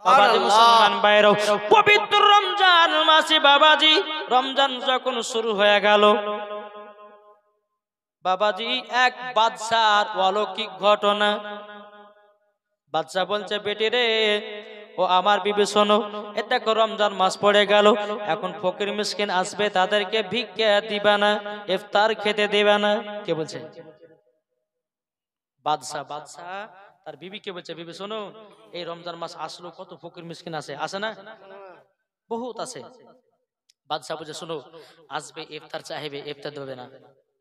বাবাজি মুসলমান ভাইরাও, পবিত্র রমজান মাসে বাবাজি রমজান যখন শুরু হয়ে গেল, বাবাজি এক বাদশার অলৌকিক ঘটনা। বাদশা বলছে, বেটি রে ও আমার বিবি শোনো, এ দেখো রমজান মাস পড়ে গেল, এখন ফকির মিসকিন আসবে, তাদেরকে ভিক্ষা দিবা না, ইফতার খেতে দিবা না। কে বলছে? বাদশা। বাদশা তার বিবিকে বলছে, বিবি শোনো, এই রমজান মাস আসলো, কত ফকির মিসকিন আসে না? বহুত আছে। বাদশা বলছে, শোনো, আসবে, ইফতার চাইবে, ইফতার দেবে না,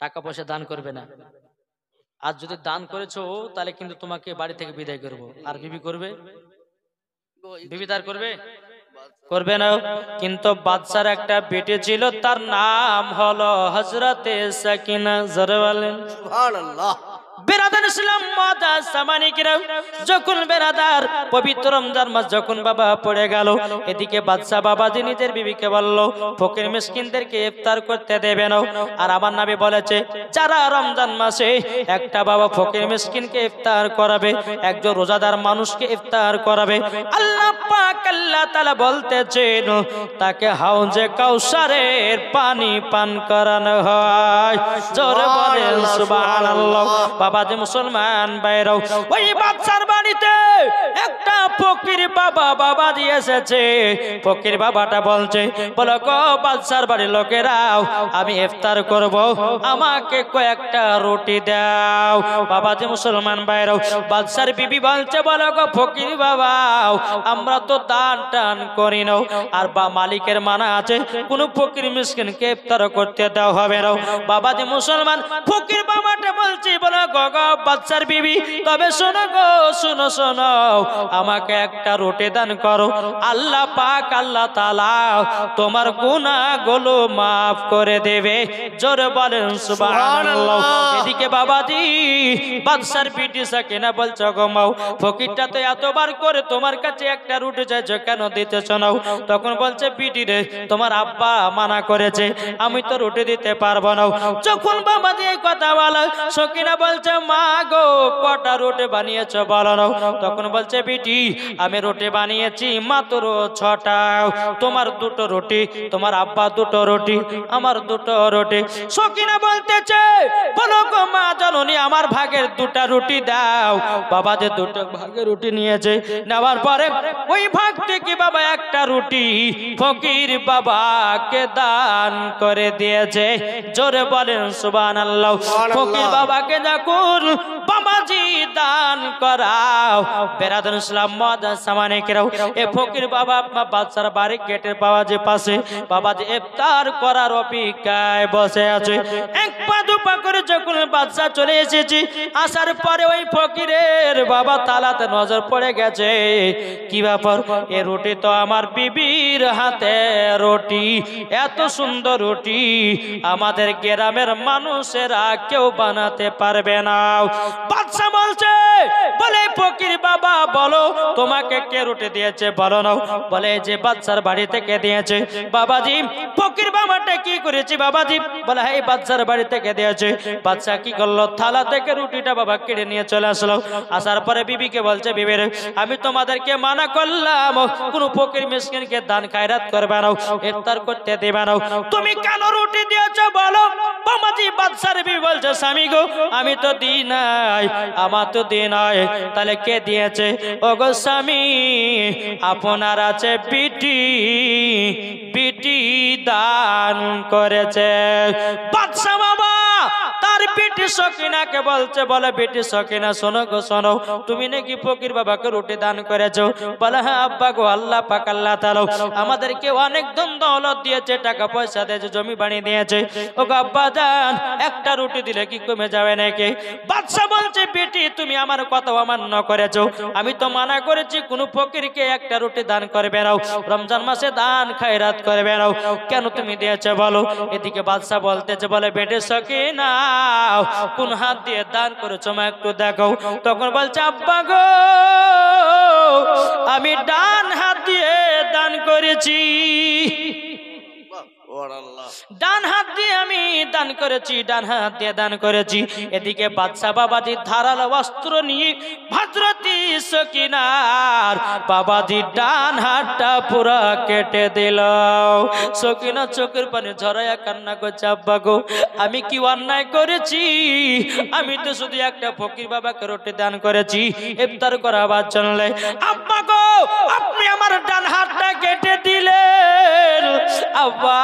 টাকা পয়সা দান করবে না। আর যদি দান করেছো তাহলে কিন্তু তোমাকে বাড়ি থেকে বিদায় করব। আর বিবি করবে? বিবি তার করবে? করবে না। কিন্তু বাদশার একটা বেটি ছিল, তার নাম হলো হযরতে সাকিনা। জোরে বলেন সুবহানাল্লাহ। বেরাদার ইসলাম মাদার সামানিকরাম, যখন বেরাদার পবিত্র রমজান মাস যখন বাবা পড়ে গেল, এদিকে বাদশা বাবাজি নিজের বিবিকে বলল, ফকির মিসকিনদেরকে ইফতার করতে দেবে না। আর আমার নবী বলেছে, যারা রমজান মাসে একটা বাবা ফকির মিসকিনকে ইফতার করাবে, একজন রোজাদার মানুষকে ইফতার করাবে, আল্লাহ পাক আল্লাহ তাআলা বলতেছেন, তাকে হাউজে কাউসারের পানি পান করানো হয়। জোরে বলেন সুবহানাল্লাহ। বাবাজি মুসলমান ভাইরাও, ওই বাদশার বাড়িতে একটা ফকির বাবা বাবাজি এসেছে। ফকির বাবাটা বলছে, বলো গো বাদশার বাড়ির লোকেরাও, আমি ইফতার করব, আমাকে কয়েকটা রুটি দাও। বাবাজি মুসলমান ভাইরাও, বাদশার বিবি বলছে, বলো গো ফকির বাবা, আমরা তো দান টান করি না, আর বা মালিকের মানা আছে, কোন ফকির মিসকিনকে ইফতার করতে দেওয়া হবে না। বাবাজি মুসলমান ফকির বাবাটা বলছে, বলো গো বাদশার বিবি, তবে শোনো গো, শোনো শোনো, আমাকে একটা রুটি দান করো, আল্লাহ পাক আল্লাহ তাআলা তোমার গুনাহগুলো maaf করে দেবে। জোরে বলেন সুবহানাল্লাহ। এদিকে বাবাজি বাদশার বিটি সাকিনা বলছে, গো মাও, ফকিরটা তো এতবার করে তোমার কাছে একটা রুটি চাইছো, কেন দিতেছ না? তখন বলছে, বিটি রে, তোমার আব্বা মানা করেছে, আমি তো রুটি দিতে পারবো না। যখন বাবাজি এই কথা বলে, সাকিনা বলছে, মা গো, কটা রুটি বানিয়েছো বলো না? তখন বলছে, বিটি, আমি রুটি বানিয়েছি মাত্র 6টা, তোমার 2টো রুটি, তোমার আব্বা 2টো রুটি, আমার 2টো রুটি। সাকিনা বলতেছে, বলো গো মা জননী, আমার ভাগের 2টা রুটি দাও। বাবা যে 2টো ভাগের রুটি নিয়েছে, নেওয়ার পরে ওই ভাগ থেকে বাবা একটা রুটি ফকির বাবাকে দান করে দিয়েছে। জোরে বলেন সুবহানাল্লাহ। ফকির বাবাকে যখন বাবাজি দান করাও, বেরাদার ইসলাম মাদার সামানিকরাও, এ ফকির বাবা বাদশার বাড়ি গেটের বাবাজি পাশে বাবাজি ইফতার করার অপেক্ষায় বসে আছে। এক পা দুপা করে যখন বাদশা চলে এসেছে, আসার পরে ওই ফকিরের বাবা তালাতে নজর পড়ে গেছে, কি ব্যাপার, এ রুটি তো আমার বিবির হাতে রুটি, এত সুন্দর রুটি আমাদের গ্রামের মানুষেরা কেউ বানাতে পারবে না। বাদশা বলছে, বলে ফকির বাবা, বলো তোমাকে কে রুটি দিয়েছে বলো না? বলে যে বাদশার বাড়ি থেকে দিয়েছে। বাবাজি ফকির বাবাটা কি করেছে বাবাজি? বলে এই বাদশার বাড়ি থেকে দিয়েছে। বাদশা কি করলো, থালা থেকে রুটিটা বাবা কেড়ে নিয়ে চলে আসলো। আসার পরে বিবিকে বলছে, বিবির, আমি তোমাদেরকে মানা করলাম কোন ফকির মিসকিনকে দান খায়রাত করবে না, ইফতার করতে দেবে না, তুমি কেন রুটি দিয়েছো বলো? বাবাজি বাদশার বিবি বলছে, স্বামী গো, আমি তো দিই নাই, আমার তো দিই নাই, তাহলে কে দিয়েছে? ও গো স্বামী, আপনার আছে বিটি, বিটি দান করেছে। বাদশা বাবা তার বেটি সাকিনাকে বলছে, বলে বেটি সাকিনা, শোনো গো শোনো, তুমি নাকি ফকির বাবাকে রুটি দান করেছো? বলে হ্যাঁ আব্বা গো, আল্লাহ পাক আল্লাহ তাআলা আমাদেরকে অনেক ধন দৌলত দিয়েছে, টাকা পয়সা দিয়েছে, জমি বাড়ি দিয়েছে, ও গো আব্বা জান, একটা রুটি দিলে কি কমে যাবে নাকি? বাদশা বলছে, বেটি তুমি আমার কথা অমান্য করেছো, আমি তো মানা করেছি কোন ফকিরকে একটা রুটি দান করবে না, রমজান মাসে দান খায়রাত করবে না, কেন তুমি দিয়েছো বলো? এদিকে বাদশা বলতেছে, বলে বেটি সাকিনা, কোন হাত দিয়ে দান করেছো মা একটু দেখো। তখন বলছে, আব্বা গো, আমি ডান হাত দিয়ে দান করেছি। ডান হাত দিয়ে আমি দান করেছি, ডান হাত দিয়ে দান করেছি। এদিকে বাদশা বাবাজি ধারালো অস্ত্র নিয়ে হযরতি সকিনার বাবাজি ডান হাতটা পুরা কেটে দিল। সকিনা চোখের পানি ঝরাইয়া কান্না করছে, আব্বা গো আমি কি অন্যায় করেছি? আমি তো শুধু একটা ফকির বাবাকে রুটি দান করেছি ইফতার করাবার জন্য। আব্বা গো আপনি আমার ডান হাতটা কেটে দিলেন। আব্বা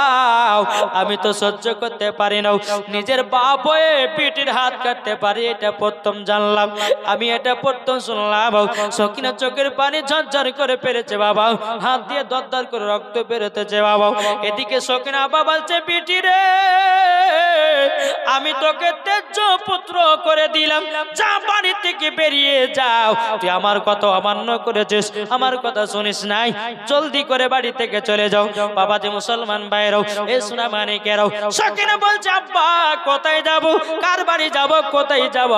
আমি তো সহ্য করতে পারি না, নিজের বাপ হয়ে পিটির হাত কাটতে পারি এটা প্রথম জানলাম, আমি এটা প্রথম শুনলাম। সকিনা চোখের পানি ঝরঝর করে পেরেছে বাবা, হাত দিয়ে দরদর করে রক্ত বেরোতেছে বাবা। এদিকে সকিনা বাবা বলছে, পিটি রে আমি তোকে তেজ্য পুত্র করে দিলাম, যা বাড়ি থেকে বেরিয়ে যাও। তুই আমার কথা অমান্য করেছিস, আমার কথা শুনিস নাই, জলদি করে বাড়ি থেকে চলে যাও। বাবা যে মুসলমান ভাইরাও এ সোনা মানিকেরাও, সকিনা বলছে আব্বা কোথায় যাব, কার বাড়ি যাব, কোথায় যাব?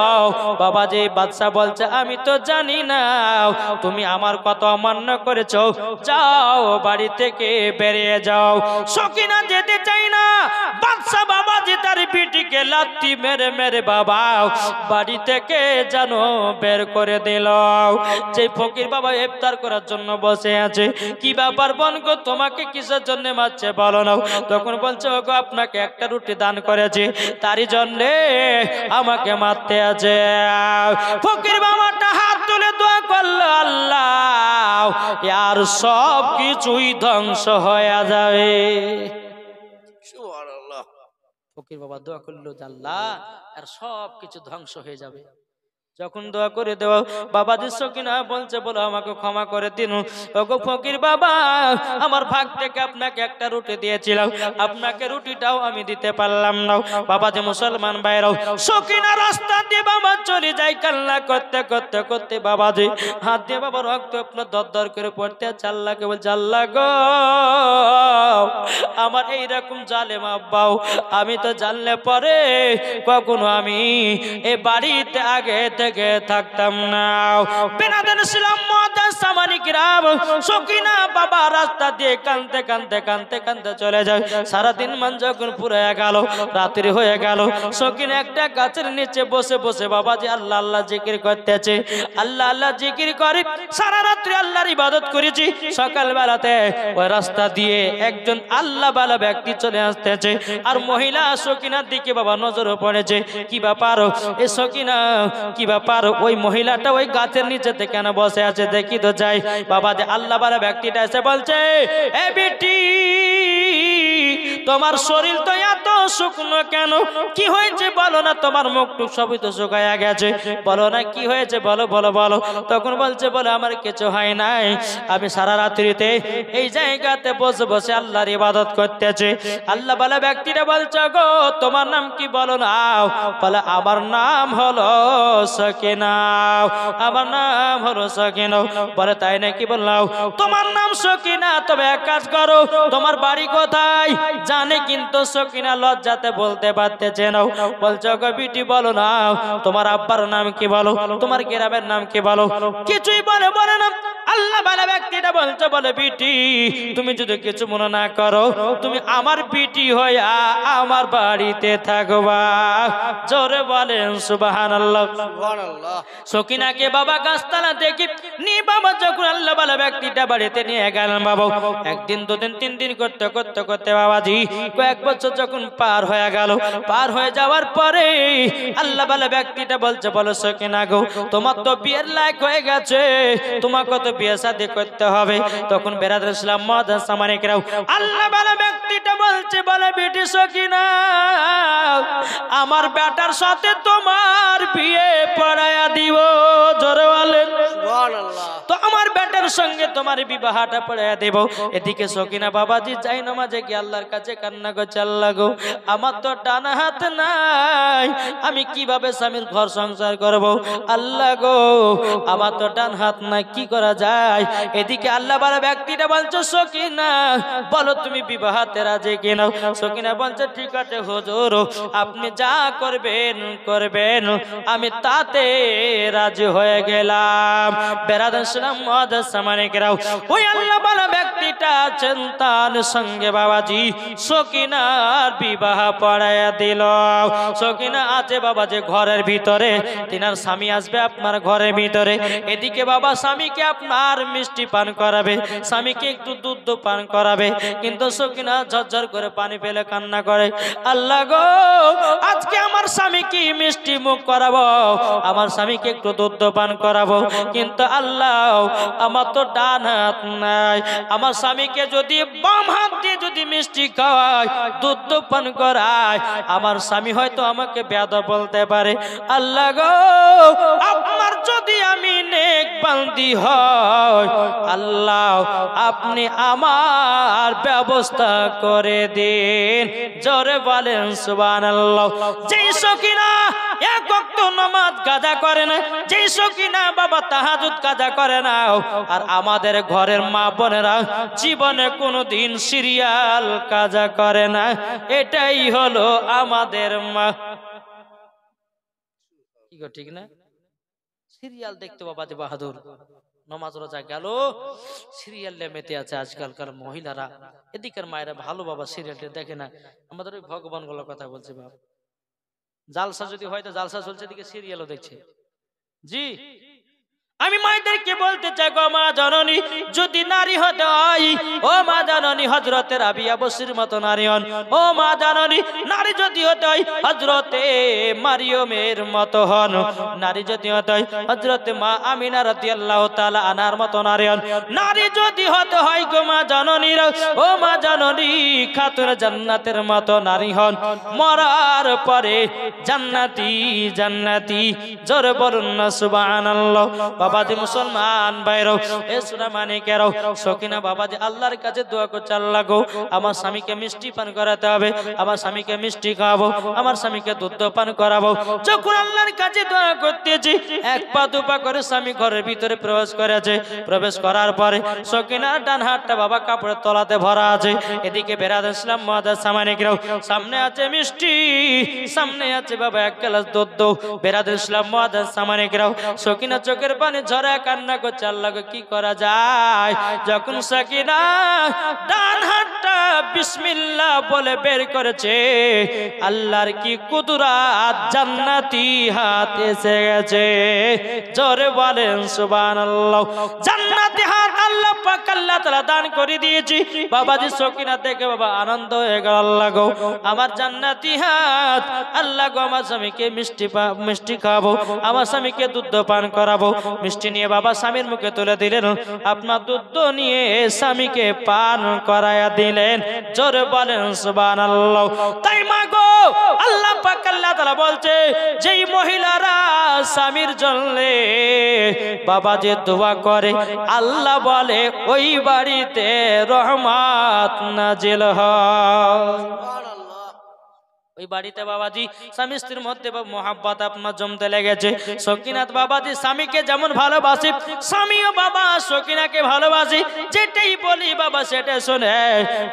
বাবা যে বাদশা বলছে আমি তো জানি না, তুমি আমার কথা অমান্য করেছো, যাও বাড়ি থেকে বেরিয়ে যাও। সকিনা যেতে চাই না, বাদশা বাবা যে তার পিটিকে লাথি মেরে মেরে বাবা বাড়ি থেকে জানো বের করে দিল। যে ফকির বাবা ইফতার করার জন্য বসে আছে, কি ব্যাপার বোন গো তোমাকে কিসের জন্য মারছে বলো না? তখন বলছে ওগো আপনাকে একটা রুটি দান করেছে, তারই জন্য আমাকে মারতে আছে। ফকির বাবাটা হাত তুলে দোয়া করলো, আল্লাহ আর সব কিছুই ধ্বংস হয়ে যাবে। সুবহানাল্লাহ। ফকির বাবা দোয়া করলো, আল্লাহ আর সব কিছু ধ্বংস হয়ে যাবে। যখন দোয়া করে দেওয়া বাবাজি সকিনা বলছে বলো আমাকে ক্ষমা করে দিন। ওগো ফকির বাবা আমার ভাগ থেকে আপনাকে একটা রুটি দিয়েছিলাম, আপনাকে রুটিটাও আমি দিতে পারলাম না। বাবাজি মুসলমান ভাইরাও সকিনা রাস্তা দিয়ে বাবা চলে যায় কান্না করতে করতে করতে, বাবাজি হাত দিয়ে বাবা রক্ত আপনার দরদর করে পড়তে আছে। আল্লাহকে বলছে, আল্লাহ গো আমার এইরকম জালেম আব্বাও আমি তো জানলে পরে কখনো আমি এ বাড়িতে আগে থেকে থাকতাম না। বেনাদেন ছিলাম মুআদ্দাস সামানিকরাম, সকিনা বাবা রাস্তা দিয়ে কাঁদতে কাঁদতে কাঁদতে কাঁদতে চলে যায়। সারাদিন মান যখন পুরো গেল, রাত্রি হয়ে গেল, সকিনা একটা গাছের নিচে বসে বসে বাবাজি আল্লাহ আল্লাহ জিকির করতেছে। আল্লাহ আল্লাহ জিকির করে সারা রাত্রি আল্লাহর ইবাদত করেছি। সকাল বেলাতে ওই রাস্তা দিয়ে একজন আল্লাহ বালা ব্যক্তি চলে আসতেছে, আর মহিলা সকিনার দিকে বাবা নজর পড়েছে। কি ব্যাপার এ সকিনা, কি ব্যাপার ওই মহিলাটা ওই গাছের নিচেতে কেন বসে আছে দেখি তো যাই। বাবা যে আল্লাহ বালা ব্যক্তিটা এসে বলছে, এ বেটি তোমার শরীর তো এত শুকনো কেন, কি হয়েছে বলো না, তোমার মুখটুক সবই তো শুকায়া গেছে, বলো না কি হয়েছে, বলো বলো বলো। তখন বলছে বলে আমার কিছু হয় নাই, আমি সারা রাত্রিতে এই জায়গাতে বসে বসে আল্লাহর ইবাদত করতেছে। আল্লাহ বালা ব্যক্তিটা বলছে গো তোমার নাম কি বলো না? বলে আমার নাম হলো সকিনা, আমার নাম হলো সকিনা। বলে তাই নাকি? বললাম তোমার নাম সকিনা, তবে এক কাজ করো তোমার বাড়ি কোথায়? জানে কিন্তু সকিনা লজ্জাতে বলতে পারতেছে না। বলছে গো বিটি বলো না তোমার আব্বার নাম কি, বলো তোমার গ্রামের নাম কি, বলো। কিছুই বলে না। আল্লাহ বালা ব্যক্তিটা বলছে বলে বিটি তুমি যদি কিছু মনে না করো, তুমি আমার বিটি হইয়া আমার বাড়িতে থাকবা। জোরে বলেন সুবহানাল্লাহ। সকিনাকে বাবা গাছতলা দেখি নি বাবা যখন আল্লাহ বালা ব্যক্তিটা বাড়িতে নিয়ে গেলেন বাবা, একদিন দুদিন তিন দিন করতে করতে করতে বাবাজি কয়েক বছর যখন পার হয়ে গেল, পার হয়ে যাওয়ার পরে আল্লাহ বালা ব্যক্তিটা বলছে বলো সকিনা গো তোমার তো বিয়ের লায়ক হয়ে গেছে, তোমাকে তো বিয়ে শাদী করতে হবে। তখন বেরাদার ইসলাম মুআদ্দাস সামানিকরাও আল্লাহ বালা ব্যক্তিটা বলছে বলে বেটি সকিনা আমার বেটার সাথে তোমার বিয়ে পড়ায়া দিব। জোরে বলেন সুবহানাল্লাহ। তো আমার বেটার সঙ্গে তোমার বিবাহটা পড়ায়া দেব। এদিকে সকিনা বাবাজি যাই নামাজে গিয়ে আল্লাহর কাছে কান্না করছে, আল্লাহ গো আমার তো ডান হাত নাই, আমি কিভাবে স্বামীর ঘর সংসার করব? আল্লাহ গো আমার তো ডান হাত নাই, কি করা যায়? যায়। এদিকে আল্লাহ বলে ব্যক্তিটা বলছে সকিনা বলো তুমি বিবাহতে রাজি কিনা। সকিনা বলছে ঠিক আছে হুজুর আপনি যা করবেন করবেন আমি তাতে রাজি হয়ে গেলাম। বেরাদার সালাম মুআজ্জাজ সামানিকরাও ওই আল্লাহ বলা ব্যক্তিটা আছেন তার সঙ্গে বাবাজি সকিনার বিবাহ পড়াইয়া দিল। সকিনা আছে বাবাজি ঘরের ভিতরে, তিনার স্বামী আসবে আপনার ঘরের ভিতরে। এদিকে বাবা স্বামীকে আপনার মিষ্টি পান করাবে, স্বামীকে একটু দুধ পান করাবে, কিন্তু সকিনা ঝরঝর করে পানি ফেলে কান্না করে, আল্লাহ গো আজকে আমার স্বামীকে মিষ্টি মুখ করাবো, আমার স্বামীকে একটু দুধ পান করাবো, কিন্তু আল্লাহ আমার তো ডান হাত নাই, আমার স্বামীকে যদি বাম হাত দিয়ে যদি মিষ্টি খাওয়ায় দুধ পান করায় আমার স্বামী হয়তো আমাকে বেয়াদব বলতে পারে, আল্লাহ গো আপনার যদি আমি নেক বান্দি হয় আল্লাহ আপনি আমার ব্যবস্থা করে দিন। জোরে বলেন সুবহানাল্লাহ। যেই সকিনা এক ওয়াক্ত নামাজ কাজা করে না, যেই সকিনা বাবা তাহাজ্জুদ কাজা করে না, আর আমাদের ঘরের মা বোনেরা জীবনে কোনোদিন সিরিয়াল কাজা করে না, এটাই হলো আমাদের মা। কি গো ঠিক না? সিরিয়াল দেখতে বাবা যে বাহাদুর, নামাজ রোজা গেল সিরিয়ালে মেতে আছে আজকালকার মহিলারা। এদিকের মায়েরা ভালো বাবা সিরিয়ালটা দেখে না, আমাদের ওই ভগবান গুলোর কথা বলছে বাবা। জালসা যদি হয় তো জালসা চলছে, এদিকে সিরিয়ালও দেখছে। জি আমি মায়েদেরকে বলতে চাই গো মা জননী যদি নারী হতে হয় ও মা জননী হযরতে রাবিয়া বসরির মতো নারী হন, ও মা জননী নারী যদি হতে হয় হযরতে মারিয়মের মতো হন, নারী যদি হতে হয় হযরতে মা আমিনা রাদিয়াল্লাহু তাআলা আনহার মতো নারী হন, নারী যদি হতে হয় গো মা জননী ও মা জননী খাতুন জান্নাতের মতো নারী হন, মরার পরে জান্নাতি জান্নাতি। জোরে বলুন না সুবহানাল্লাহ। বাবাজি মুসলমান ভাইরাও এ সোনা মানিকেরাও সকিনা বাবাজি আল্লাহর কাছে দোয়া করছে, আল্লাহ গো আমার স্বামীকে মিষ্টি পান করাতে হবে, আমার স্বামীকে মিষ্টি খাওয়াবো, আমার স্বামীকে দুধ পান করাবো। যখন আল্লাহর কাছে দোয়া করতেছি এক পা দুপা করে স্বামী ঘরের ভিতরে প্রবেশ করেছে, প্রবেশ করার পরে সকিনার ডান হাতটা বাবা কাপড়ের তলাতে ভরা আছে। এদিকে বেরাদার ইসলাম মুআজ্জাজ সামানিকরাও সামনে আছে মিষ্টি, সামনে আছে বাবা এক গ্লাস দুধ। বেরাদার ইসলাম মুআজ্জাজ সামানিকরাও সকিনা চোখের পানি ঝরা কান্না করছে, আল্লাহ কি করা যায়। যখন সকিনা ডান হাতটা বিসমিল্লাহ বলে বের করেছে, আল্লাহর কি কুদরত, জান্নাতি হাত এসে গেছে। জোরে বলেন সুবহানাল্লাহ। জান্নাতি হাত আল্লাহ পাক আল্লাহ তাআলা দান করে দিয়েছি। বাবাজি সকিনা দেখে বাবা আনন্দ হয়ে গেল, আল্লাহ গো আমার জান্নাতি হাত, আল্লাহ গো আমার স্বামীকে মিষ্টি খাওয়াবো, আমার স্বামীকে দুধ পান করাবো। মিষ্টি নিয়ে বাবা স্বামীর মুখে তুলে দিলেন, আপনার দুধ নিয়ে স্বামীকে পান করায়া দিলেন। জোরে বলেন সুবহানাল্লাহ। তাই মা গো আল্লাহ পাক আল্লাহ তাআলা বলছে যেই মহিলারা স্বামীর জন্য বাবা যে দোয়া করে আল্লাহ বলে ওই বাড়িতে রহমত নাজিল হয়। ওই বাড়িতে বাবাজি স্বামী স্ত্রীর মধ্যে মহাব্বত আপনার জমতে লেগেছে। সকিনাত বাবাজি স্বামীকে যেমন ভালোবাসে, স্বামীও বাবা সকিনাকে ভালোবাসে, যেটাই বলি বাবা সেটা শুনে।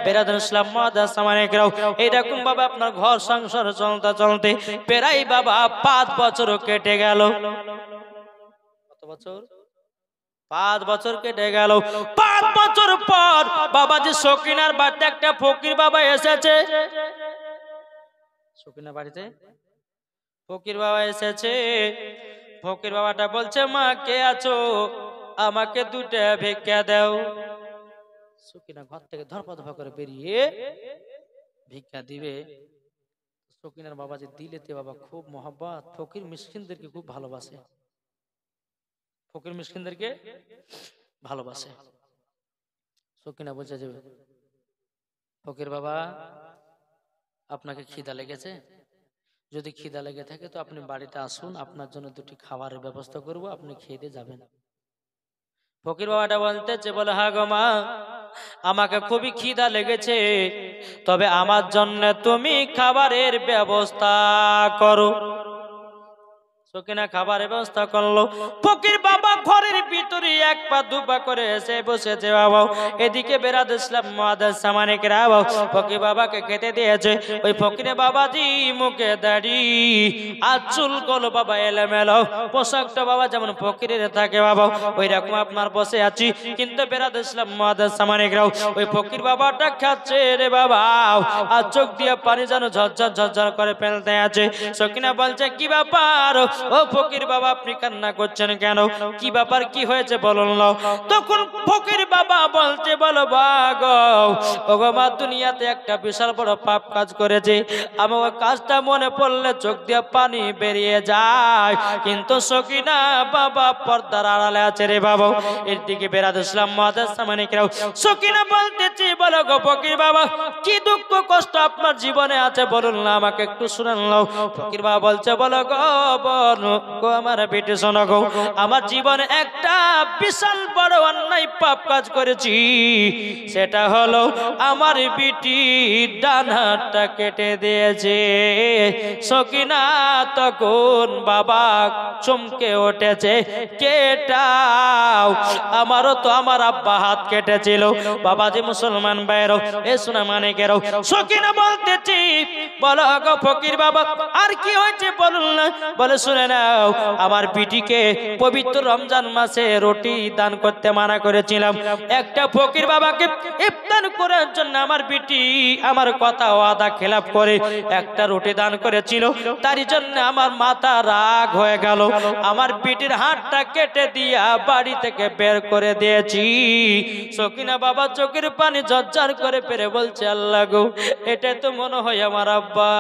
বেরাদার ইসলাম মুআজ্জাজ সামানিকরাও এইরকম বাবা আপনার ঘর সংসার চলতে চলতে প্রায় বাবা 5 বছর কেটে গেল। কত বছর? 5 বছর কেটে গেল। 5 বছর পর বাবাজি সকিনার বাড়িতে একটা ফকির বাবা এসেছে। সকিনা বাড়িতে ফকির বাবা এসেছে। ফকির বাবাটা বলছে মা কে আছো, আমাকে 2টা ভিক্ষা দাও। সকিনা ঘর থেকে ধরপা করে বেরিয়ে ভিক্ষা দিবে। সকিনার বাবা যে দিলেতে বাবা খুব মহব্বত, ফকির মিসকিনদেরকে খুব ভালোবাসে, ফকির মিসকিনদেরকে ভালোবাসে। সকিনা বলছে যে ফকির বাবা আপনাকে খিদা লেগেছে, যদি খিদা লেগে থাকে তো আপনি বাড়িতে আসুন, আপনার জন্য 2টি খাবারের ব্যবস্থা করব, আপনি খেয়ে দিয়ে যাবেন। ফকির বাবাটা বলতেছে বলে হ্যাঁ গো মা আমাকে খুবই খিদা লেগেছে, তবে আমার জন্য তুমি খাবারের ব্যবস্থা করো। সকিনা খাবারের ব্যবস্থা করলো। ফকির বাবা ঘরের ভিতরে এক পা দুপা করে এসে বসেছে বাবা। এদিকে বেরাদ ইসলাম মুআদ্দাস সামানিকরা ফকির বাবাকে খেতে দিয়েছে। ওই ফকিরে বাবাজি মুখে দাড়ি আর চুল গুলো বাবা এলোমেলো, পোশাকটা বাবা যেমন ফকিরের থাকে বাবা ওই রকম আপনার বসে আছি। কিন্তু বেরাদ ইসলাম মুআদ্দাস সামানিকরা ওই ফকির বাবাটা খাচ্ছে রে বাবা, আর চোখ দিয়ে পানি যেন ঝরঝর ঝরঝর করে ফেলতে আছে। সকিনা বলছে কি ব্যাপার ও ফকির বাবা, আপনি কান্না করছেন কেন? কি ব্যাপার, কি হয়েছে বলুন না। তখন ফকির বাবা বলছে বলো বাগো ওগো মা, দুনিয়াতে একটা বিশাল বড় পাপ কাজ করেছে। আমার কাজটা মনে পড়লে চোখ দিয়ে পানি বেরিয়ে যায়। কিন্তু সকিনা বাবা পর্দার আড়ালে আছে রে বাবা। এর দিকে বেরাদ ইসলাম মুআদ্দাস সামানিকরা সকিনা বলতেছি বলো গো ফকির বাবা, কি দুঃখ কষ্ট আপনার জীবনে আছে বলুন না, আমাকে একটু শুনান নাও। ফকির বাবা বলছে বলো গো আমার বেটি শোনো গো, আমার জীবনে একটা বিশাল বড় অন্যায় পাপ কাজ করেছি। সেটা হলো আমার বিটি ডান হাতটা কেটে দিয়েছে। সকিনা তখন বাবা চমকে উঠেছে, কেটাও, আমারও তো আমার আব্বা হাত কেটেছিল। বাবাজি মুসলমান ভাইয়েরও এ সোনা মানিকেরও সকিনা বলতেছি বলো গো ফকির বাবা আর কি হয়েছে বলুন না। বলে শুনে নাও, আমার বিটিকে পবিত্র রমজান মাসে রুটি দান করতে মানা করেছিলাম। একটা ফকির বাবাকে ইফতার করার জন্য আমার বিটি আমার কথা ওয়াদা খেলাপ করে একটা রুটি দান করেছিল। তারই জন্য আমার মাথা রাগ হয়ে গেল, আমার বিটির হাতটা কেটে দিয়া বাড়ি থেকে বের করে দিয়েছি। সকিনা বাবা চোখের পানি ঝরঝর করে পেরে বলছে আল্লাহ গো, এটা তো মনে হয় আমার আব্বা,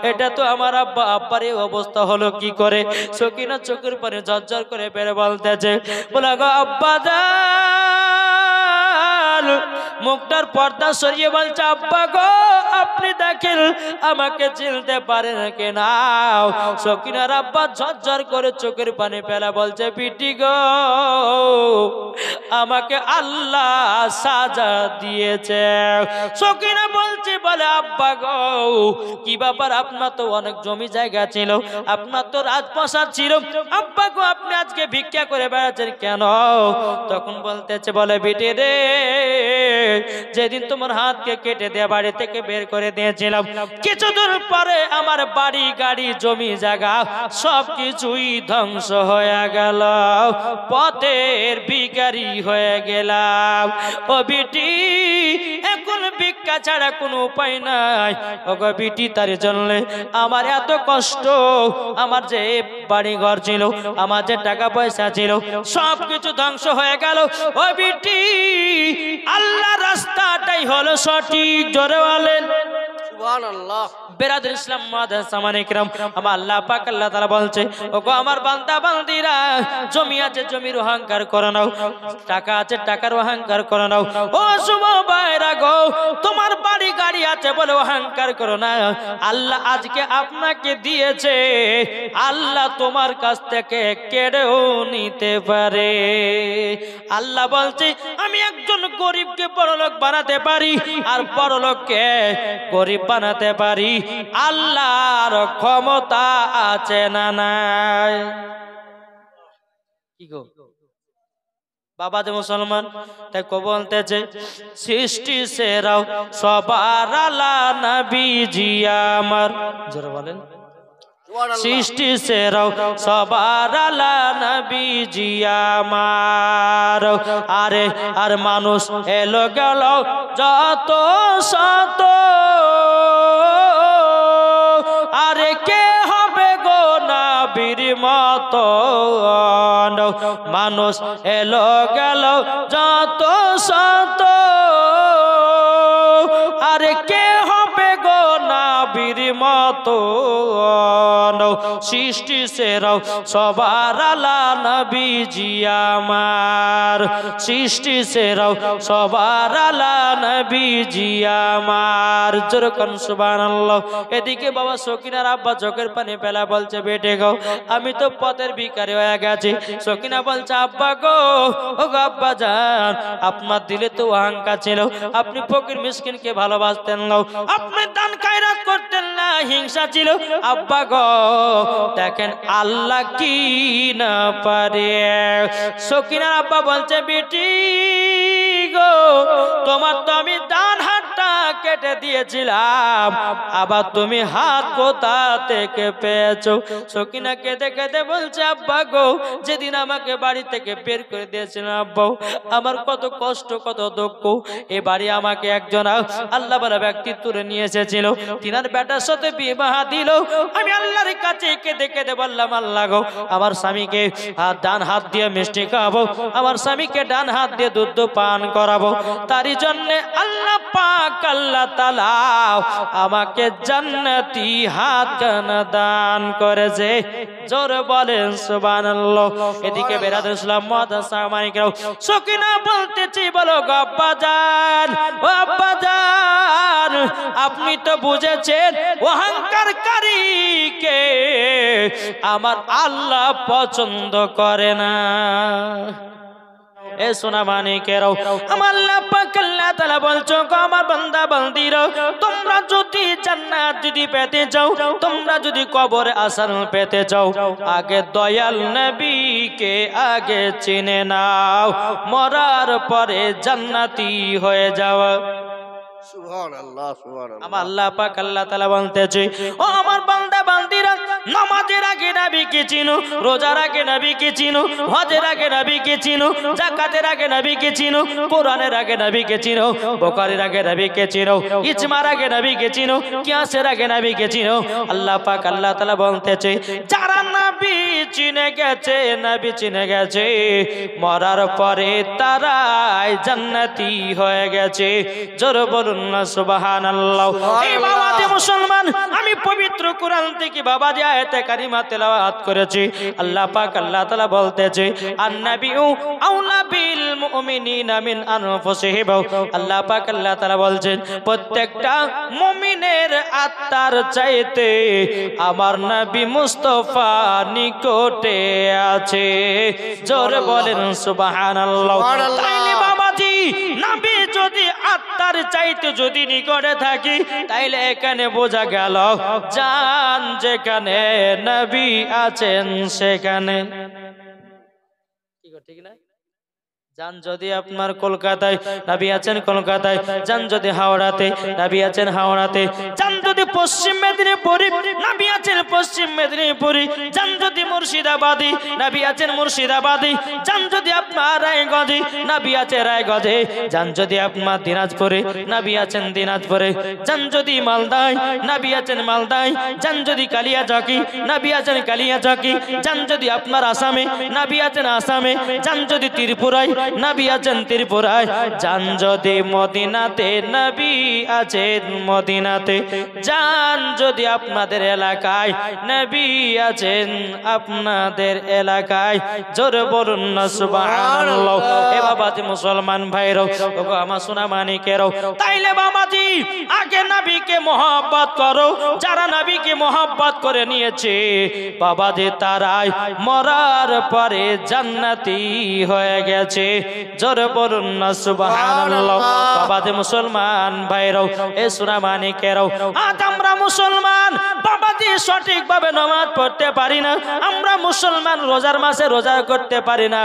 এটা তো আমার আব্বা, আব্বার এই অবস্থা হলো কি করে? সকিনা চোখের পানি ঝরঝর করে পেরে বলতেছে বলে গো আব্বা জান, মুখটার পর্দা সরিয়ে বলছে আব্বা গো আপনি দেখেন আমাকে চিনতে পারেন কিনা। সকিনার আব্বা ঝরঝর করে চোখের পানি ফেলা বলছে বিটি গো আমাকে আল্লাহ সাজা দিয়েছে। সকিনা বলছে বলে আব্বা গো কি ব্যাপার, আপনার তো অনেক জমি জায়গা ছিল, আপনার তো রাজপ্রাসাদ ছিল, আব্বা গো আপনি আজকে ভিক্ষা করে বেড়াচ্ছেন কেন? তখন বলতেছে বলে বিটি রে, যেদিন তোমার হাতকে কেটে দেয়া বাড়ি থেকে বের করে দিয়েছিলাম, কিছুদিন পরে আমার বাড়ি গাড়ি জমি জায়গা সবকিছুই ধ্বংস হয়ে গেল, পথের ভিখারি হয়ে গেলাম। ও বিটি এখন ভিক্ষা ছাড়া কোনো উপায় নাই। ও গো বিটি তার জন্য আমার এত কষ্ট, আমার যে বাড়ি ঘর ছিল, আমার যে টাকা পয়সা ছিল সবকিছু ধ্বংস হয়ে গেল। ও বিটি আল্লাহ রাস্তাটাই হলো সঠিক, জোরে বলেন সুবহানাল্লাহ। বেরাদুল ইসলাম মুআদ্দাস সামানিকরাম আমার আল্লাহ পাক আল্লাহ তাআলা বলছে ওগো আমার বান্দা বান্দিরা, জমি আছে জমির অহংকার করো না, টাকা আছে টাকার অহংকার করো না। ও যুব ভাইরা গো, তোমার বাড়ি গাড়ি আছে বলে অহংকার করো না। আল্লাহ আজকে আপনাকে দিয়েছে, আল্লাহ তোমার কাছ থেকে কেড়েও নিতে পারে। আল্লাহ বলছে আমি একজন গরিবকে বড়লোক বানাতে পারি আর বড়লোককে গরিব বানাতে পারি। আল্লাহর ক্ষমতা আছে না নাই? কি গো বাবা যে মুসলমান, তাই কো বলতেছে সৃষ্টি সেরাও সবার আলা নবীজি আমার, জোরে বলেন সৃষ্টি সেরাও সবার আলা নবীজি আমার। আরে আর মানুষ এলো গেল যত শত, আরে কে হবে গো নবীর মতো? মানুষ এলো গেল যত শত, আরে কে হবে গো নবীর মতো? সৃষ্টি সেরাও সবার আলা নবীজি আমার, সৃষ্টি সেরাও সবার আলা নবীজি আমার। যেরকম সুবহানাল্লাহ। এদিকে বাবা সকিনার আব্বা চোখের পানি ফেলা বলছে বেটে গো আমি তো পথের ভিখারি হয়ে গেছি। সকিনা বলছে আব্বা গো, ও গো আব্বা জান, আপনার দিলে তো অহংকার ছিল, আপনি ফকির মিসকিনকে ভালোবাসতেন না, আপনি দান খায়রাত করতেন কাল্লা হিংসা ছিল আব্বা গো দেখেন আল্লাহ কি না পারে সকিনার আব্বা বলছে বেটি গো তোমার তো আমি ডান হাতটা কেটে দিয়েছিলাম আবার তুমি হাত কোথা থেকে পেয়েছো সকিনা কেঁদে কেঁদে বলছে আব্বা গো যেদিন আমাকে বাড়ি থেকে বের করে দিয়েছিলেন আব্বা আমার কত কষ্ট কত দুঃখ এ বাড়ি আমাকে একজন আল্লাহ বলা ব্যক্তি তুলে নিয়ে এসেছিল তিনার বেটার সাথে বিবাহ দিল আমি আল্লাহর কাছে কেঁদে কেঁদে বললাম আল্লাহ গো আমার স্বামীকে ডান হাত দিয়ে মিষ্টি খাওয়াবো আমার স্বামীকে ডান হাত দিয়ে দুধ পান করাবো তারই জন্য আল্লাহ পাক আল্লাহ তাআলা আমাকে জান্নাতি হাত কানা দান করেছে জোরে বলেন সুবহানাল্লাহ এদিকে বেরাদুল ইসলাম মাদ্রাসা মানিকরাও সকিনা বলতেছি বলো গো আব্বাজান ও আব্বাজান আপনি তো বুঝেছেন অহংকারকারীকে আমার আল্লাহ পছন্দ করে না এ সোনা মানিকেরাও আমার আল্লাহ পাক আল্লাহ তাআলা বলছো গো আমার বান্দা বান্দিরা তোমরা যদি জান্নাত যদি পেতে চাও তোমরা যদি কবরে আসান পেতে চাও আগে দয়াল নবীকে আগে চিনে নাও মরার পরে জান্নাতি হয়ে যাও সুবহানাল্লাহ সুবহানাল্লাহ আমার আল্লাহ পাক আল্লাহ তাআলা বলতেছে ও আমার বান্দা বান্দিরা নামাজের আগে নবীকে চিনো রোজার আগে নবীকে চিনো হজের আগে নবীকে চিনো যাকাতের আগে নবীকে চিনো কোরআনের আগে নবীকে চিনো বুখারীর আগে নবীকে চিনো ইজমার আগে নবীকে চিনো কিয়াসের আগে নবীকে চিনো আল্লাহ পাক আল্লাহ তাআলা বলতেছে যারা নবী চিনে গেছে মরার পরে তারাই জান্নাতি হয়ে গেছে জোরে বলুন না সুবহানাল্লাহ এই বাবাজি মুসলমান আমি পবিত্র কোরআন থেকে বাবাজি আয়াতে কারিমা তেলাওয়াত করেছি আল্লাহ পাক আল্লাহ তাআলা বলতেছে আন-নাবিয়্যু আউলা বিল মুমিনিনা মিন আনফুসিহিম আল্লাহ পাক আল্লাহ তাআলা বলছেন প্রত্যেকটা মুমিনের আত্মার চাইতে আমার নবী মুস্তাফা নিকটে আছে জোরে বলেন সুবহানাল্লাহ তাইলে বাবাজি নবী যদি আত্মার চাইতে যদি নিকটে থাকি তাইলে এখানে বোঝা গেল জান যেখানে নবী আছেন সেখানে ঠিক না জান যদি আপনার কলকাতায় নবী আছেন কলকাতায় জান যদি হাওড়াতে নবী আছেন হাওড়াতে জান যদি পশ্চিম মেদিনীপুরে নবী আছেন পশ্চিম মেদিনীপুরে জান যদি মুর্শিদাবাদী নবী আছেন মুর্শিদাবাদী জান যদি আপনার রায়গঞ্জে নবী আছে রায়গঞ্জে জান যদি আপনার দিনাজপুরে নবী আছেন দিনাজপুরে জান যদি মালদায় নবী আছেন মালদায় জান যদি কালিয়াচকি নবী আছেন কালিয়াচকি জান যদি আপনার আসামে নবী আছেন আসামে জান যদি ত্রিপুরায় নবী আছেন ত্রিপুরায় জান যদি মদিনাতে নবী আছেন মদিনাতে জান যদি আপনাদের এলাকায় নবী আছেন আপনাদের এলাকায় জোরে বলুন না সুবহানাল্লাহ এ বাবাজি মুসলমান ভাইরা ওগো আমার সোনা মানিকেরাও তাইলে বাবাজি আগে নবীকে মহব্বত করো যারা নবীকে মহব্বত করে নিয়েছে বাবাজি তারাই মরার পরে জান্নাতি হয়ে গেছে জোরে বলুন না সুবহানাল্লাহ বাবাজি মুসলমান ভাইরাও এ সোনা মানিকেরাও আজ আমরা মুসলমান বাবাজি সঠিকভাবে নামাজ পড়তে পারি না আমরা মুসলমান রোজার মাসে রোজা করতে পারি না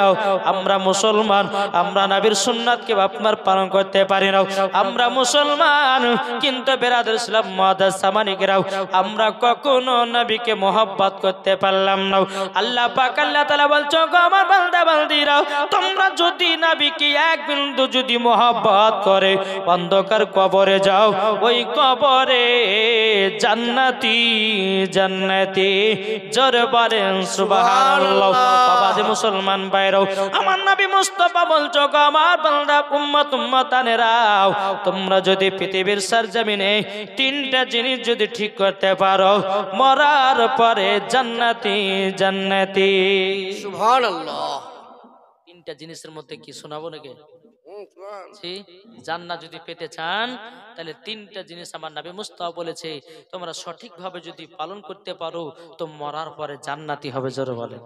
আমরা মুসলমান আমরা নবীর সুন্নাতকে আপনার পালন করতে পারি না আমরা মুসলমান কিন্তু বেরাদুল ইসলাম মাদ্রাসা মানিকরাও আমরা কখনো নবীকে মহব্বত করতে পারলাম না আল্লাহ পাক আল্লাহ তাআলা বলছো গো আমার বান্দা বান্দিরা তোমরা যদি নবীকে এক বিন্দু যদি মহব্বত করে অন্ধকার কবরে যাও ওই কবরে জান্নাতি জান্নাতি জোরে বলেন সুবহানাল্লাহ বাবাজি মুসলমান ভাইরাও আমার নবী মুস্তাফা বলছো গো আমার বান্দা উম্মত উম্মতানেরাও তোমরা যদি পৃথিবীর সরজমিনে তিনটা জিনিস যদি ঠিক করতে পারো মরার পরে জান্নাতি জান্নাতি সুবহানাল্লাহ তিনটা জিনিসের মধ্যে কি শোনাবো নাকি জান্নাত যদি পেতে চান তাহলে তিনটা জিনিস আমার নবী মুস্তাফা বলেছে তোমরা সঠিকভাবে যদি পালন করতে পারো তো মরার পরে জান্নাতি হবে জোরে বলে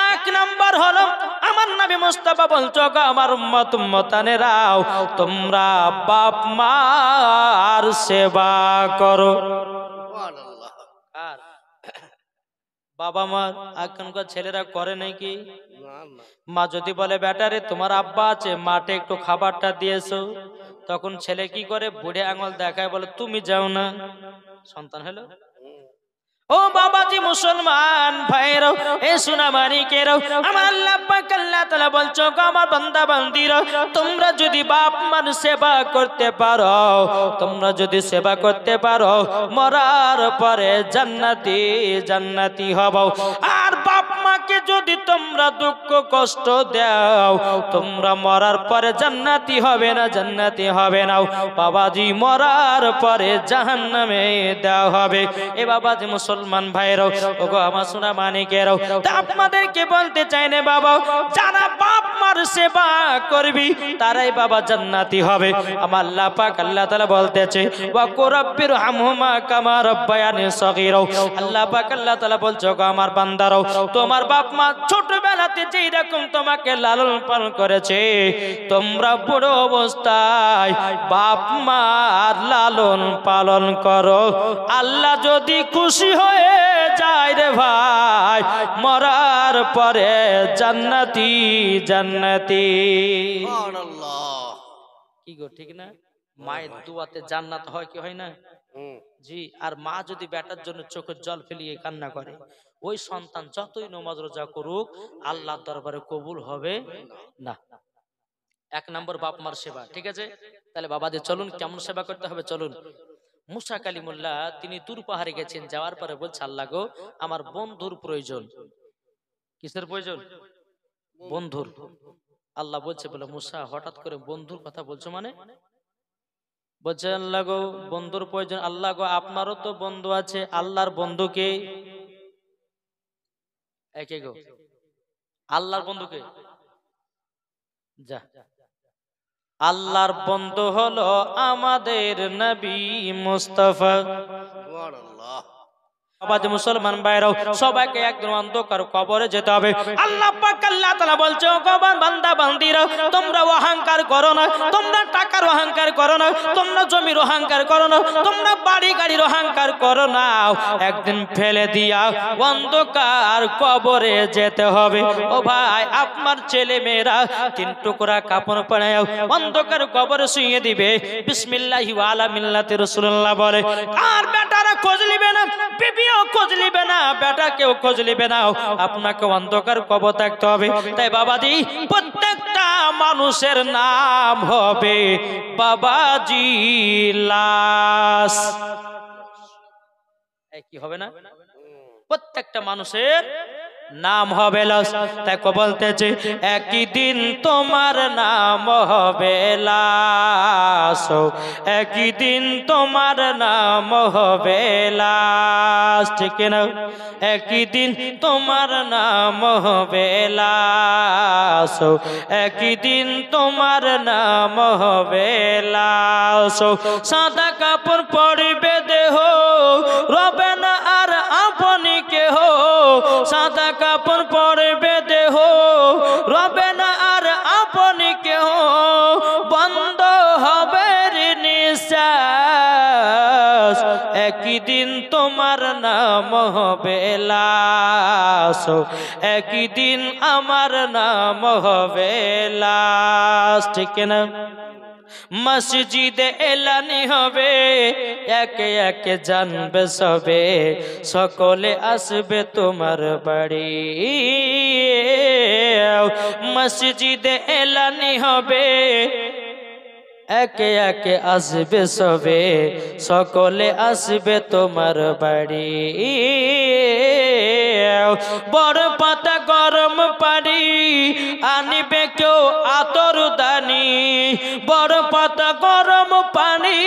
এক নাম্বার হলো আমার নবী মুস্তাফা বলছো গো আমার উম্মত উম্মতানেরাও তোমরা বাপ মার সেবা করো বাবা মা এখনকার ছেলেরা করে নাকি? না না মা যদি বলে বেটারে তোমার আব্বা আছে মাঠে একটু খাবারটা দিয়েছো, তখন ছেলে কি করে বুড়ে আঙুল দেখায় বলে তুমি যাও না। সন্তান হলো। ও বাবাজি মুসলমান ভাইরা, এ সোনা মানিকেরা, আমার আল্লাহ পাক আল্লাহ তাআলা বলছো গো আমার বান্দা বান্দিরা, তোমরা যদি বাপ মার সেবা করতে পারো, তোমরা যদি সেবা করতে পারো, মরার পরে জান্নাতি জান্নাতি হবো। আর বাপ মাকে যদি তোমরা দুঃখ কষ্ট দাও, তোমরা মরার পরে জান্নাতি হবে না, জান্নাতি হবে না বাবাজি, মরার পরে জাহান্নামে দেওয়া হবে। এ বাবাজি মুসলমান ভাইরাও, ওগো আমার সোনা মানিকেরাও, তা আপনাদেরকে বলতে চাই না বাবা, যারা বাপ মার সেবা করবি তারাই বাবা জান্নাতি হবে। আমার আল্লাহ পাক আল্লাহ তাআলা বলতেছে ওয়া কুরাব্বির হামহুমা কামা রাব্বায়ানি সগীরা। আল্লাহ পাক আল্লাহ তাআলা বলছো গো আমার বান্দারাও, তোমার বাপ মা ছোটবেলাতে যেই রকম তোমাকে লালন পালন করেছে, তোমরা বুড়ো অবস্থায় বাপ মার লালন পালন করো। আল্লাহ যদি খুশি হয়ে যায় রে ভাই, মরার পরে জান্নাতি জান্নাতি। সুবহানাল্লাহ। কি গো ঠিক না? মায়ের দুয়াতে জান্নাত হয় কি হয় না? জি। আর মা যদি বেটার জন্য চোখের জল ফেলিয়ে কান্না করে, ওই সন্তান যতই নামাজ রোজা করুক আল্লাহর দরবারে কবুল হবে না। এক নম্বর বাপ মার সেবা, ঠিক আছে? তাহলে বাবাদের চলুন কেমন সেবা করতে হবে চলুন। মুসা কালিমুল্লাহ তিনি দূর পাহাড়ে গেছেন, যাওয়ার পরে বলছে আল্লাহ গো আমার বন্ধুর প্রয়োজন। কিসের প্রয়োজন? বন্ধুর। আল্লাহ বলছে বলে মুসা হঠাৎ করে বন্ধুর কথা বলছো মানে? বলছে আল্লাহ গো বন্ধুর প্রয়োজন। আল্লাহ গো আপনারও তো বন্ধু আছে, আল্লাহর বন্ধুকে একে গো আল্লাহর বন্ধুকে যা, আল্লাহর বন্ধু হলো আমাদের নবী মুস্তাফা। সুবহানাল্লাহ। বাবাজি মুসলমান ভাইরাও, সবাইকে একদম অন্ধকার কবরে যেতে হবে। আল্লাহ পাক আল্লাহ তাআলা বলছে ও কবর বান্দা বান্দিরা, তোমরা অহংকার করো না, তোমরা টাকার অহংকার করো না, তোমরা জমির অহংকার করো না, তোমরা বাড়ি গাড়ির অহংকার করো না। একদিন ফেলে দিয়া অন্ধকার কবরে যেতে হবে। ও ভাই আপনার ছেলে মেয়েরা 3 টুকরা কাপড় পরায় অন্ধকার কবরে শুইয়ে দিবে, বিসমিল্লাহি ওয়া আলা মিল্লাতি রাসূলুল্লাহ বলে। আর বেটারা খোঁজ নিবে না, বিবিও খোঁজ নিবে না, বেটাকেও খোঁজ নিবে না, আপনাকে অন্ধকার কবর থাকতে হবে। তাই বাবাজি প্রত্যেকটা মানুষের নাম হবে বাবাজি লাশ। কি হবে না? প্রত্যেকটা মানুষের নাম হবে লাশ। তাই বলতেছে একই দিন তোমার নাম হবে লাশ, একই দিন তোমার নাম হবে লাশ, ঠিক না? একই দিন তোমার নাম হবে লাশ, একই দিন তোমার নাম হবে লাশ। সাদা কাপড় পরবে দেহ, রবে না আর আপনি কেহ। সাদা কাপড় পরবে দেহ, রবে না আর আপনি কেহ। বন্ধ হবে নিঃশ্বাস, একই দিন তোমার নাম হবে লাশ, একই দিন আমার নাম হবে লাশ, ঠিক না? মসজিদে এলানি হবে, একে একে জানবে সবে, সকলে আসবে তোমার বাড়ি। মসজিদে এলানি হবে, একে একে আসবে সবে, সকলে আসবে তোমার বাড়ি। বড় পাতা গরম পানি আনিবে কেউ আতর দানি, বড় পাতা গরম পানি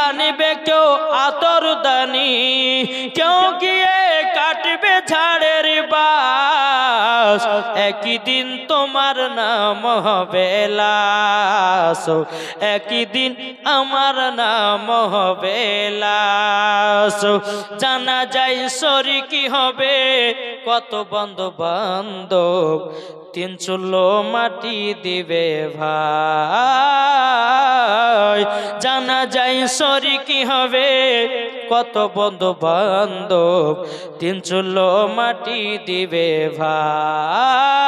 আনিবে কেউ আতর দানি। কেউ গিয়ে কাটবে ঝাড়ের বাস, একই দিন তোমার নাম হবে লাশ, একই দিন আমার নাম হবে লাশ। জানা যায় শরিকি হবে কত বন্ধু বান্ধব, 3 চুলো মাটি দিবে ভাই। জানা যাই সরি কি হবে কত বন্ধু বান্ধব তিন চুলো মাটি দিবে ভাই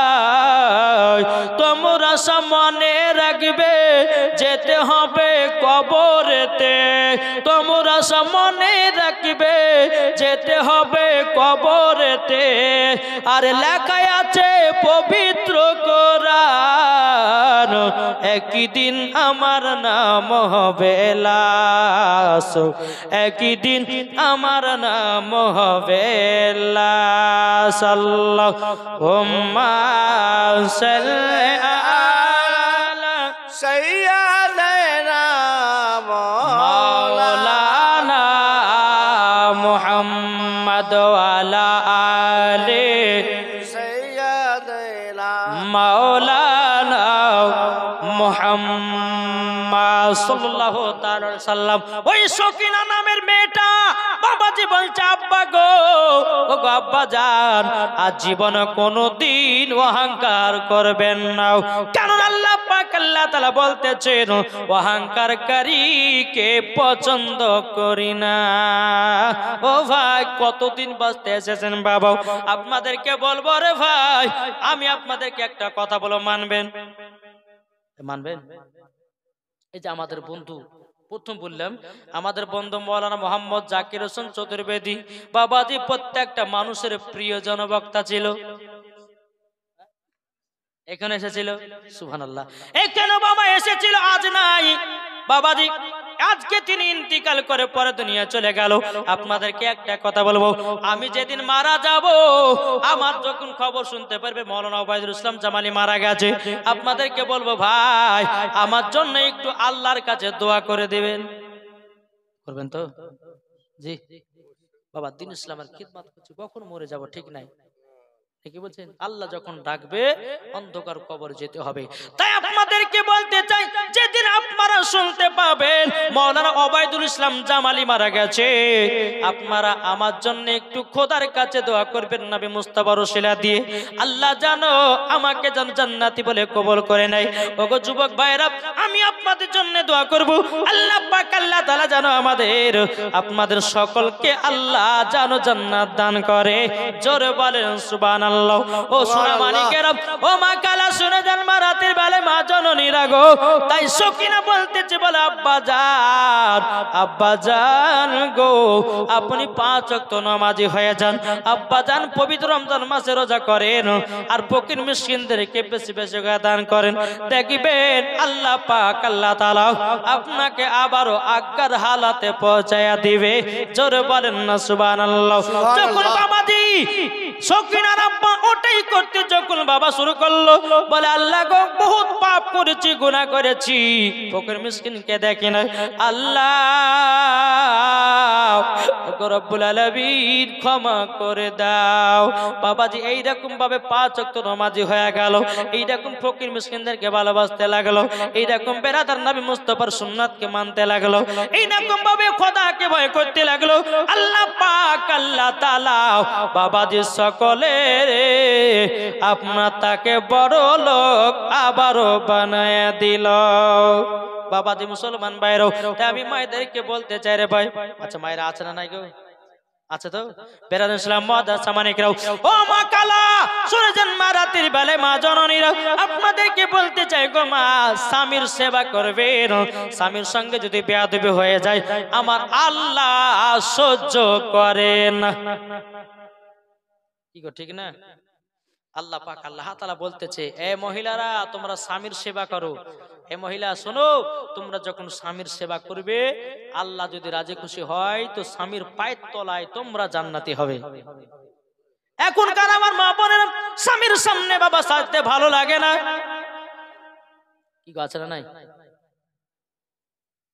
তোমরা সামনে রাখবে যেতে হবে কবরেতে তোমরা সামনে রাখবে যেতে হবে কবরেতে আর লেখায় আছে পবিত্র কোরআন একই দিন আমার নাম হবে লাশ একই দিন আমার নাম হবে লাশ আল্লাহুম্মা সাল্লি আলা সাইয়্যিদানা মাওলানা মুহাম্মদ ওয়া আলা আলি সাইয়্যিদানা মাওলানা মুহাম্মদ সাল্লাল্লাহু তাআলা সাল্লাম ওই সকিনা নামের মেয়েটা বাবাজি বলছে আব্বা গো ও গো আব্বা জান আজ জীবনে কোনোদিন অহংকার করবেন না কারণ আল্লাহ পাক আল্লাহ তাআলা বলতেছেন অহংকারকারীকে পছন্দ করি না ও ভাই কতদিন বাঁচতে এসেছেন বাবা আপনাদেরকে বলবো রে ভাই আমি আপনাদেরকে একটা কথা বলো মানবেন মানবেন এই যে আমাদের বন্ধু প্রথম বললাম আমাদের বন্ধু মাওলানা মোহাম্মদ জাকির হোসেন চতুর্বেদী বাবাজি প্রত্যেকটা মানুষের প্রিয় জনবক্তা ছিল এখানে এসেছিল সুবহানাল্লাহ এখানে বাবা এসেছিল আজ নাই বাবাজি আজকে তিনি ইন্তিকাল করে পরে দুনিয়া চলে গেল আপনাদেরকে একটা কথা বলবো আমি যেদিন মারা যাব আমার যখন খবর শুনতে পারবে মাওলানা ওবায়দুল ইসলাম জামালি মারা গেছে আপনাদেরকে বলবো ভাই আমার জন্য একটু আল্লাহর কাছে দোয়া করে দিবেন করবেন তো জি বাবা দ্বীন ইসলামের খিদমত করছি কখন মরে যাব ঠিক নাই কি বলছেন আল্লাহ যখন ডাকবে অন্ধকার কবর যেতে হবে তাই আপনাদেরকে বলতে চাই যেদিন আপনারা শুনতে পাবেন মাওলানা ওবায়দুল ইসলাম জামালি মারা গেছে আপনারা আমার জন্য একটু খোদার কাছে দোয়া করবেন নবী মুস্তাফার ওসিলা দিয়ে আল্লাহ জানো আমাকে যেন জান্নাতি বলে কবুল করে নেয় ওগো যুবক ভাইরা আমি আপনাদের জন্য দোয়া করব আল্লাহ পাক আল্লাহ তাআলা জানো আমাদের আপনাদের সকলকে আল্লাহ জানো জান্নাত দান করে জোরে বলেন সুবহানাল্লাহ ও সোনা মানিকেরা ও মা কালা শুনে যান মা রাতের বেলায় মা জননী রাগো তাই সকিনা বলতেছে বলে আব্বা জান গো আপনি 5 ওয়াক্ত নামাজি হয়ে যান আব্বা জান পবিত্র রমজান মাসে রোজা করেন আর ফকির মিসকিনদেরকে বেশি বেশি করে দান করেন দেখবেন আল্লাহ পাক আল্লাহ তাআলা আপনাকে আবারো আজ্ঞার হালাতে পৌঁছায়া দিবে জোরে বলেন না সুবহানাল্লাহ যখন বাবাজি সকিনার আব্বা ওটাই করতে যখন বাবা শুরু করলো বলে আল্লাহ গো বহুত পাপ করেছি গুনাহ করেছি ফকির মিসকিনকে দেখি না আল্লাহ রব্বুল আলামিন ক্ষমা করে দাও বাবাজি এই রকম ভাবে 5 ওয়াক্ত নামাজি হয়ে গেল এই রকম ফকির মিসকিনদেরকে ভালোবাসতে লাগলো এই রকম বেরাদার নবী মুস্তাফার সুন্নাতকে মানতে লাগলো এই রকম ভাবে খোদাকে ভয় করতে লাগলো আল্লাহ পাক আল্লাহ তাআলা বাবাজি সকলের আপনার তাকে বড় লোক আবারও বানায়া দিল বাবাজি মুসলমান ভাইরাও তাই আমি মায়েদেরকে বলতে চাই রে ভাই আচ্ছা মায়েরা আছে না নাই গো আছে তো বেরাদার ইসলাম মাদ্রাসা মানিকরাও ও মা কালা শুনে যান মা রাতের বেলায় মা জননীরা আপনাদেরকে বলতে চাই গো মা স্বামীর সেবা করবেন স্বামীর সঙ্গে যদি বেয়াদবি হয়ে যায় আমার আল্লাহ সহ্য করেন না কি গো ঠিক না আল্লাহ পাক আল্লাহ তাআলা বলতেছে এ মহিলারা তোমরা স্বামীর সেবা করো এ মহিলা শোনো তোমরা যখন স্বামীর সেবা করবে আল্লাহ যদি রাজি খুশি হয় তো স্বামীর পায়ের তলায় তোমরা জান্নাতি হবে এখনকার আমার মা বোনেরা স্বামীর সামনে বাবা সাজতে ভালো লাগে না কি গো আছে না নাই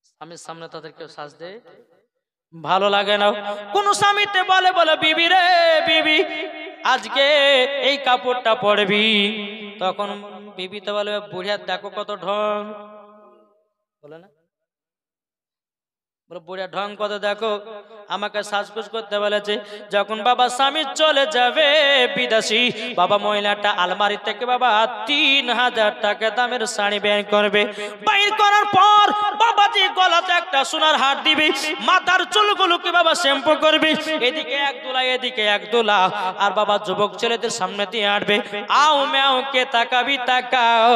স্বামীর সামনে তাদের কেউ সাজতে ভালো লাগে না কোন স্বামীতে বলে বলে বিবি রে বিবি আজকে এই কাপড়টা পরবি তখন বিবি তো বলে বুড়িয়া দেখো কত ঢং বলে না বলে বুড়া ঢং কত দেখো, আমাকে সাজগুজ করতে বলেছে। যখন বাবা স্বামী চলে যাবে বিদেশি, বাবা মহিলাটা আলমারি থেকে বাবা 3000 টাকা দামের শাড়ি বের করবে। বের করার পর বাবাজি গলাতে একটা সোনার হার দিবে, মাথার চুলগুলোকে বাবা শ্যাম্পু করবে, এদিকে এক দোলা এদিকে এক দোলা, আর বাবা যুবক ছেলেদের সামনে দিয়ে হাঁটবে। আও ম্যাও কে তাকাবি তাকাও,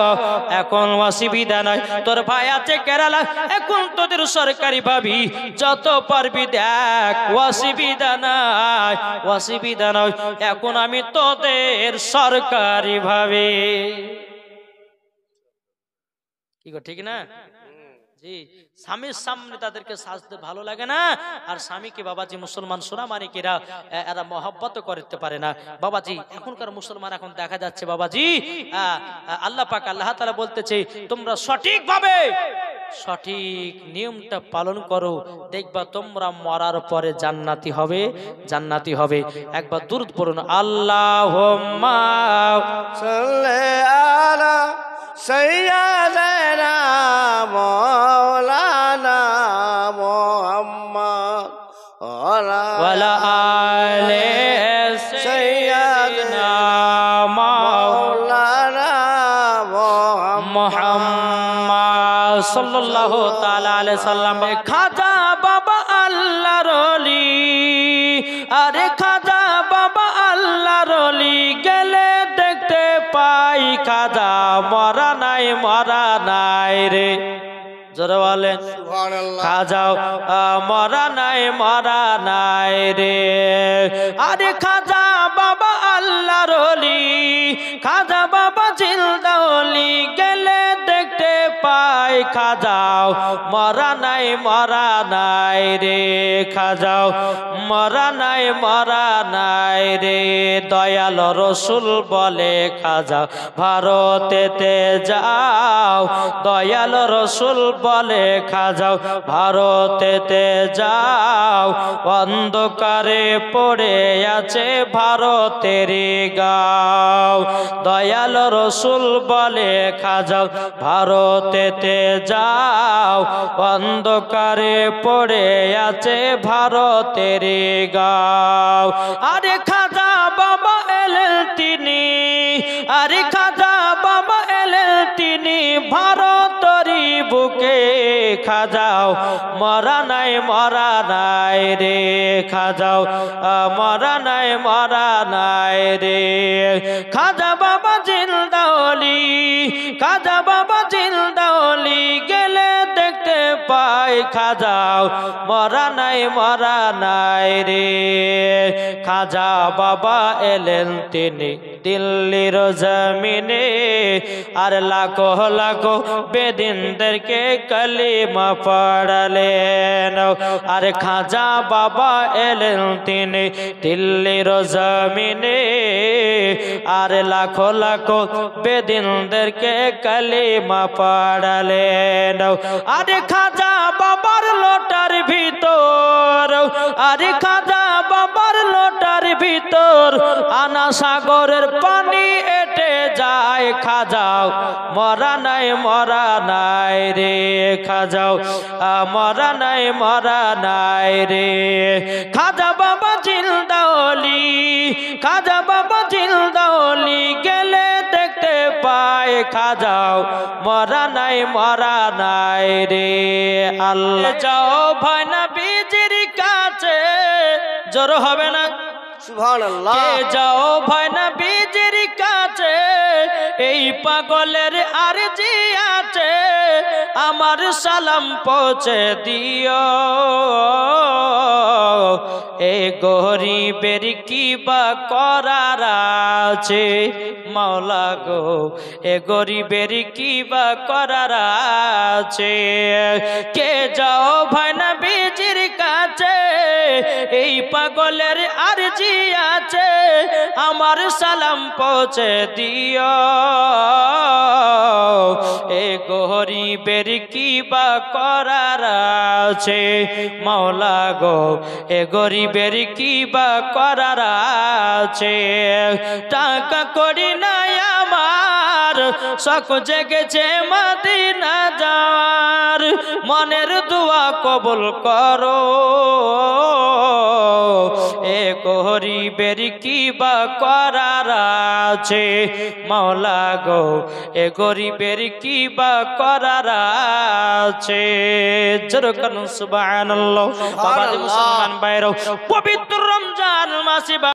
এখন অসুবিধা নাই, তোর ভাই আছে কেরালা, এখন তোদের সরকারি ভাবি যত পারবি দেখ, অসুবিধা নাই, অসুবিধা নয়, এখন আমি তোদের সরকারি ভাবে। কি গো ঠিক না? জি, স্বামীর সামনে তাদেরকে সাজতে ভালো লাগে না, আর স্বামীকে বাবাজি মুসলমান সোনামানিকেরা এরা মহব্বত করতে পারে না। বাবাজি এখনকার মুসলমান এখন দেখা যাচ্ছে বাবাজি, আল্লাহ পাক আল্লাহ তাআলা বলতেছে তোমরা সঠিকভাবে সঠিক নিয়মটা পালন করো, দেখবা তোমরা মরার পরে জান্নাতি হবে, জান্নাতি হবে। একবার দুরূদ পড়ুন, আল্লাহুম্মা সাল্লি আলা সাইয়্যিদিনা মাওলানা মুহাম্মদ ওয়ালা আলি সাইয়্যিদিনা মাওলানা মুহাম্মদ সাল্লাল্লাহু তাআলা আলাইহি সাল্লাম। খাজা বাবা আল্লাহর ওলি, আরে খাজা বাবা আল্লাহর ওলি, গেলে দেখতে পাই খাজা মরা নাই, মরা নাই রে, জোরে বলেন সুবহানাল্লাহ। খাজাও মরা নাই, মরা নাই রে। আরে খাজা বাবা আল্লাহর ওলি, খাজা বাবা জিন্দা ওলি, গেলে দেখতে পাই খাজাও মরা নাই, মরা নাই রে, খাজাও মরা নাই, মরা নাই রে। দয়াল রসুল বলে খাজা ভারতেতে যাও, দয়াল রসুল বলে খাজাও ভারতেতে যাও, অন্ধকারে পড়ে আছে ভারতের গাঁও। দয়াল রসুল বলে খাজাও ভারতেতে যাও, অন্ধকারে পড়ে আছে ভারতের গাঁও। আরে খাজা বাবা এলেন তিনি, আরে খাজা বাবা এলেন তিনি ভারতরি বুকে, খাজাও মরা নাই, মরা নাই রে, খাজাও মরা নাই, মরা নাই রে। খাজা বাবা জিন্দা ওলি, খাজা বাবা জিন্দা ওলি, গেলে দেখতে পাই খাজাও মরা নাই, মরা নাই রে। খাজা বাবা এলেন তিনি দিল্লির জমিনে, আর লাখো লাখো বেদিনদেরকে কালিমা পড়ালেন। আর খাজা বাবা এলেন তিনি দিল্লির জমিনে, আর লাখো লাখো বেদিনদেরকে কালিমা পড়ালেন। আরে খাজা বাবার লোটার ভিতর, আরে খাজা বাবার লোটার ভিতর আনা সাগরের পানি এটে যায়, খাজাও মরা নাই, মরা নাই রে, খাজাও মরা নাই, মরা নাই রে। খাজা বাবা জিন্দা ওলি, খাজা বাবা জিন্দা ওলি, গেলে দেখতে পাই খাজাও মরা নাই, মরা নাই রে। আল্লাহ যাও ভাই না বীজির কাছে, জোর হবে না সুবহানাল্লাহ। কে যাও ভাই না বীজির কাছে, এই পাগলের আরজি আছে, আমার সালাম পৌঁছে দিও। এ গরিবের কি বা করার আছে মাওলা গো, এ গরিবের কি বা করার আছে। কে যাও ভাই না বীজির কাছে, এই পাগলের আরজি আছে, আমার সালাম পৌঁছে দিও। এ গরিবের কি বা করার আছে মাওলা গো, এ গরিবের কি বা করার আছে। টাকা করি নাই আমার, শখ জেগেছে মদিনা যাওয়ার, মনের দোয়া কবুল করো এ গরিবের কি বা করার আছে মাওলা গো এ গরিবের কি বা করার আছে জোরে কানুন সুবহানাল্লাহ বাবা মুসলমান ভাইরা পবিত্র রমজান মাসে